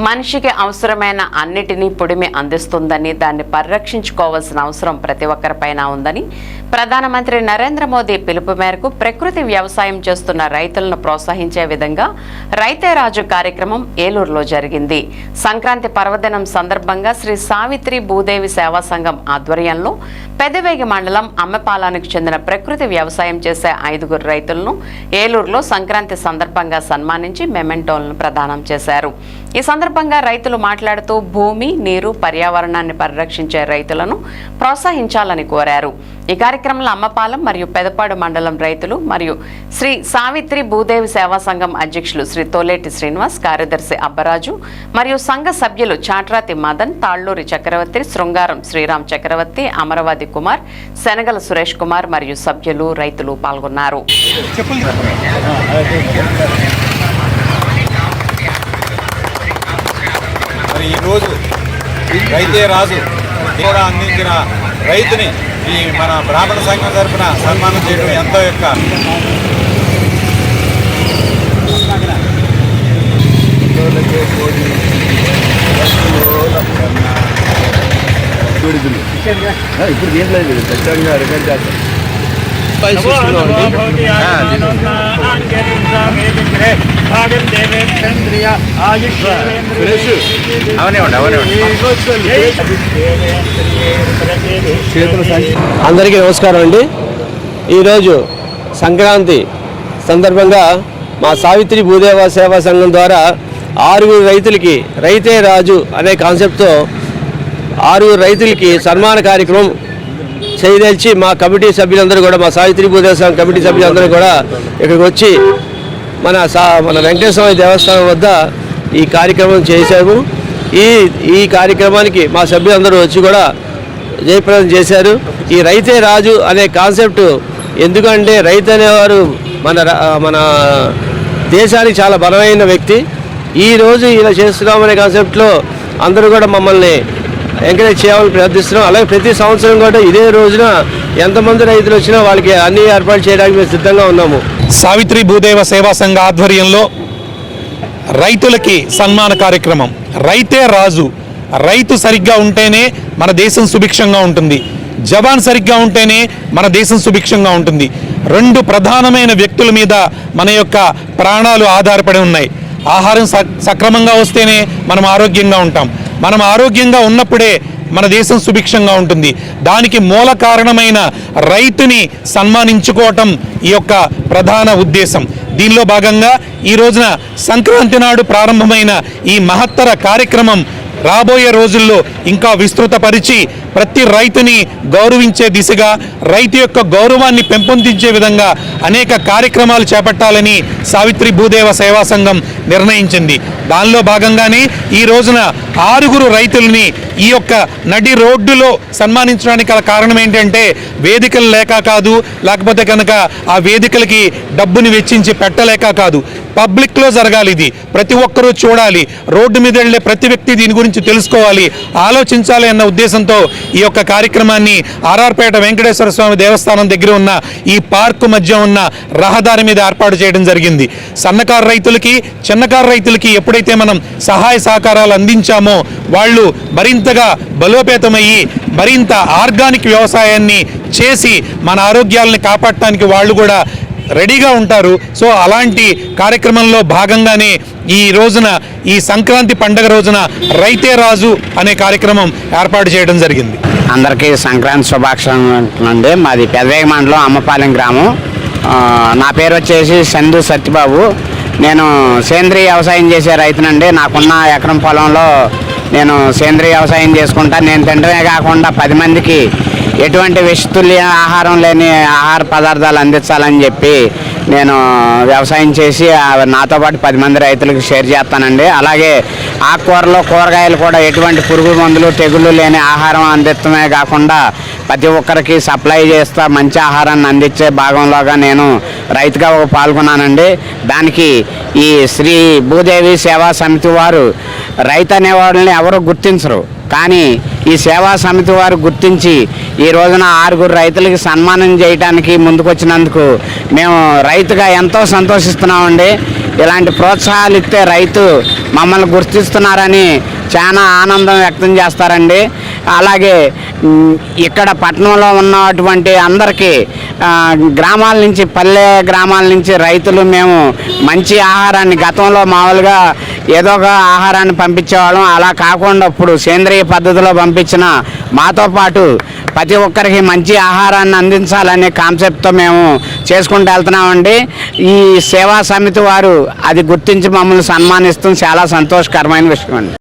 మనిషికి అవసరమైన అన్నిటినీ పుడిమి అందిస్తుందని, దాన్ని పరిరక్షించుకోవాల్సిన అవసరం ప్రతి ఒక్కరిపైన ఉందని ప్రధానమంత్రి నరేంద్ర మోదీ పిలుపు మేరకు ప్రకృతి వ్యవసాయం చేస్తున్న రైతులను ప్రోత్సహించే విధంగా రైతే రాజు కార్యక్రమం ఏలూరులో జరిగింది. సంక్రాంతి పర్వదినం సందర్భంగా శ్రీ సావిత్రి భూదేవి సేవా సంఘం ఆధ్వర్యంలో పెదవేగి మండలం అమ్మపాలానికి చెందిన ప్రకృతి వ్యవసాయం చేసే 5 రైతులను ఏలూరులో సంక్రాంతి సందర్భంగా సన్మానించి మెమెంటోలను ప్రదానం చేశారు. ఈ సందర్భంగా రైతులు మాట్లాడుతూ భూమి, నీరు, పర్యావరణాన్ని పరిరక్షించే రైతులను ప్రోత్సహించాలని కోరారు. ఈ కార్యక్రమంలో అమ్మపాలెం మరియు పెదపాడు మండలం రైతులు మరియు శ్రీ సావిత్రి భూదేవి సేవా సంఘం అధ్యక్షులు శ్రీ తోలేటి శ్రీనివాస్, కార్యదర్శి అబ్బరాజు మరియు సంఘ సభ్యులు చాట్రాతి మదన్, తాళ్లూరి చక్రవర్తి, శృంగారం శ్రీరామ్ చక్రవర్తి, అమరవాది కుమార్, శనగల సురేష్ కుమార్ మరియు సభ్యులు, రైతులు పాల్గొన్నారు. ఈరోజు రైతే రాజు కూడా అందించిన రైతుని ఈ మన బ్రాహ్మణ సంఘం తరఫున సన్మానం చేయడం ఎంతో ఇప్పుడు దీంట్లో ఖచ్చితంగా రికార్డ్ చేస్తాం. అందరికీ నమస్కారం అండి. ఈరోజు సంక్రాంతి సందర్భంగా మా సావిత్రి భూదేవ సేవా సంఘం ద్వారా 6 రైతులకి రైతే రాజు అనే కాన్సెప్ట్తో 6 రైతులకి సన్మాన కార్యక్రమం చేయదలిచి మా కమిటీ సభ్యులందరూ కూడా, మా సావిత్రి భూదేవ సంఘం కమిటీ సభ్యులందరూ కూడా ఇక్కడికి వచ్చి మన వెంకటేశ్వర దేవస్థానం వద్ద ఈ కార్యక్రమం చేశాము. ఈ కార్యక్రమానికి మా సభ్యులందరూ వచ్చి కూడా జయప్రదం చేశారు. ఈ రైతే రాజు అనే కాన్సెప్ట్ ఎందుకంటే రైతు అనేవారు మన దేశానికి చాలా బలమైన వ్యక్తి. ఈరోజు ఇలా చేస్తున్నామనే కాన్సెప్ట్లో అందరూ కూడా మమ్మల్ని ఎంకరేజ్ చేయాలని ప్రార్థిస్తున్నాం. అలాగే ప్రతి సంవత్సరం కూడా ఇదే రోజున ఎంతమంది రైతులు వచ్చినా వాళ్ళకి అన్ని ఏర్పాటు చేయడానికి మేము సిద్ధంగా ఉన్నాము. సావిత్రి భూదేవ సేవా సంఘ ఆధ్వర్యంలో రైతులకి సన్మాన కార్యక్రమం. రైతే రాజు. రైతు సరిగ్గా ఉంటేనే మన దేశం సుభిక్షంగా ఉంటుంది. జవాన్ సరిగ్గా ఉంటేనే మన దేశం సుభిక్షంగా ఉంటుంది. 2 ప్రధానమైన వ్యక్తుల మీద మన యొక్క ప్రాణాలు ఆధారపడి ఉన్నాయి. ఆహారం సక్రమంగా వస్తేనే మనం ఆరోగ్యంగా ఉంటాం. మనం ఆరోగ్యంగా ఉన్నప్పుడే మన దేశం సుభిక్షంగా ఉంటుంది. దానికి మూల కారణమైన రైతుని సన్మానించుకోవటం ఈ యొక్క ప్రధాన ఉద్దేశం. దీనిలో భాగంగా ఈ రోజున సంక్రాంతి నాడు ప్రారంభమైన ఈ మహత్తర కార్యక్రమం రాబోయే రోజుల్లో ఇంకా విస్తృతపరిచి ప్రతి రైతుని గౌరవించే దిశగా, రైతు యొక్క గౌరవాన్ని పెంపొందించే విధంగా అనేక కార్యక్రమాలు చేపట్టాలని సావిత్రి భూదేవ సేవా సంఘం నిర్ణయించింది. దానిలో భాగంగానే ఈ రోజున 6 రైతుల్ని ఈ యొక్క నడి రోడ్డులో సన్మానించడానికి గల కారణం ఏంటంటే వేదికలు లేక కాదు, లేకపోతే కనుక ఆ వేదికలకి డబ్బుని వెచ్చించి పెట్టలేక కాదు. పబ్లిక్లో జరగాలి. ఇది ప్రతి ఒక్కరూ చూడాలి. రోడ్డు మీద వెళ్ళే ప్రతి వ్యక్తి దీని గురించి తెలుసుకోవాలి, ఆలోచించాలి అన్న ఉద్దేశంతో ఈ యొక్క కార్యక్రమాన్ని ఆర్ఆర్పేట వెంకటేశ్వర స్వామి దేవస్థానం దగ్గర ఉన్న ఈ పార్కు మధ్య ఉన్న రహదారి మీద ఏర్పాటు చేయడం జరిగింది. సన్నకారు రైతులకి, చిన్నకారు రైతులకి ఎప్పుడైతే మనం సహాయ సహకారాలు అందించామో వాళ్ళు మరింతగా బలోపేతమయ్యి మరింత ఆర్గానిక్ వ్యవసాయాన్ని చేసి మన ఆరోగ్యాలను కాపాడటానికి వాళ్ళు కూడా రెడీగా ఉంటారు. సో అలాంటి కార్యక్రమంలో భాగంగానే ఈ రోజున, ఈ సంక్రాంతి పండుగ రోజున రైతే రాజు అనే కార్యక్రమం ఏర్పాటు చేయడం జరిగింది. అందరికీ సంక్రాంతి శుభాకాంక్షలు అండి. మాది పెదవేగి మండలం అమ్మపాలెం గ్రామం. నా పేరు వచ్చేసి సందు సత్యబాబు. నేను సేంద్రీయ వ్యవసాయం చేసే రైతునండి. నాకున్న ఎకరం పొలంలో నేను సేంద్రీయ వ్యవసాయం చేసుకుంటా. నేను తినడమే కాకుండా 10 మందికి ఎటువంటి విషతుల్య ఆహారం లేని ఆహార పదార్థాలు అందించాలని చెప్పి నేను వ్యవసాయం చేసి నాతో పాటు 10 మంది రైతులకు షేర్ చేస్తానండి. అలాగే ఆకుకూరలు, కూరగాయలు కూడా ఎటువంటి పురుగు మందులు, తెగుళ్ళు లేని ఆహారం అందించడమే కాకుండా ప్రతి ఒక్కరికి సప్లై చేస్తా మంచి ఆహారాన్ని అందించే భాగంలోగా నేను రైతుగా పాల్గొన్నానండి. దానికి ఈ శ్రీ భూదేవి సేవా సమితి వారు రైతు అనే వాళ్ళని ఎవరు గుర్తించరు, కానీ ఈ సేవా సమితి వారు గుర్తించి ఈ రోజున 6 రైతులకి సన్మానం చేయడానికి ముందుకొచ్చినందుకు మేము రైతుగా ఎంతో సంతోషిస్తున్నామండి. ఇలాంటి ప్రోత్సాహాలు ఇస్తే రైతు మమ్మల్ని గుర్తిస్తున్నారని చాలా ఆనందం వ్యక్తం చేస్తారండి. అలాగే ఇక్కడ పట్టణంలో ఉన్నటువంటి అందరికీ గ్రామాల నుంచి పల్లె గ్రామాల నుంచి రైతులు మేము మంచి ఆహారాన్ని గతంలో మామూలుగా ఏదో ఒక ఆహారాన్ని పంపించేవాళ్ళం. అలా కాకుండా ఇప్పుడు సేంద్రియ పద్ధతిలో పంపించిన మాతో పాటు ప్రతి ఒక్కరికి మంచి ఆహారాన్ని అందించాలనే కాన్సెప్ట్తో మేము చేసుకుంటూ వెళ్తున్నామండి. ఈ సేవా సమితి వారు అది గుర్తించి మమ్మల్ని సన్మానిస్తాం చాలా సంతోషకరమైన విషయం అండి.